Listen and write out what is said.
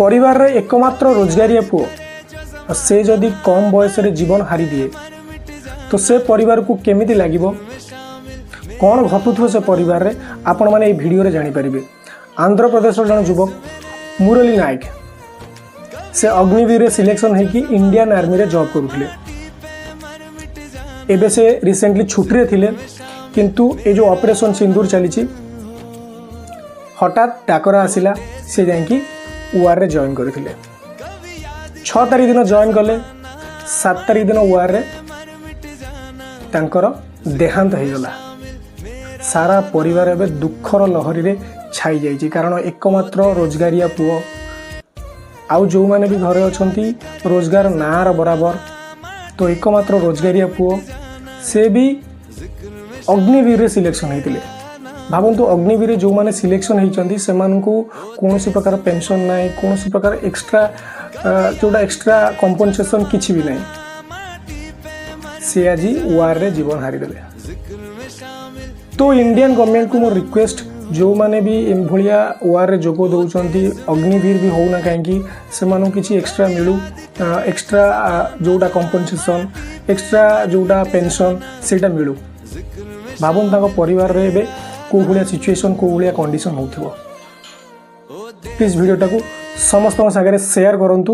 परिवार रे एकमात्र रोजगारिया पुओ से जदि कम बयस रे जीवन हारी दिए तो से परिवार को केमिति लागिबो कौन घटुथो से परिवार रे आपण माने ए वीडियो रे जानि परिबे। आंध्र प्रदेश रो जन युवक मुरली नायक से अग्निवीर रे सिलेक्शन है कि इंडियन आर्मी रे जॉब करुथिले। एबे से रिसेंटली छुट्टी रे थिले किंतु ए जो ऑपरेशन सिंदूर चली हठात डाकरा आसिला से जाइकी UR रे जॉइन करथिले। 6 तारिख दिन जॉइन कले 7 तारिख दिन UR रे तांकर देहांत हो गला। सारा परिवार एबे दुखर लहरी रे छाई जाइछि कारण एकमात्र रोजगारिया पुओ आउ जो माने भी घरे अछंती रोजगार नार बराबर तो एकमात्र रोजगारिया पुओ से भी अग्निवीर रे सिलेक्शन होइतिले। भावंतु अग्निवीर जो माने सिलेक्शन होइचंती सेमानकु कोनोसी प्रकार पेंशन नाही कोनोसी प्रकार एक्स्ट्रा जोटा एक्स्ट्रा कंपनसेशन किछि भी नाही से आज UR रे जीवन हारी देले। तो इंडियन गवर्नमेंट को मोर रिक्वेस्ट जो माने भी एम भलिया UR रे जोगो दउचंती अग्निवीर भी होना काहेकि सेमानकु किछि एक्स्ट्रा मिलू एक्स्ट्रा जोटा कंपनसेशन एक्स्ट्रा जोटा पेंशन सेटा मिलू। भावुन ताको परिवार रे एबे को भलिया सिचुएशन को भलिया कंडीशन होथिबो। प्लीज वीडियो टाको समस्त सागरे शेयर करंतु।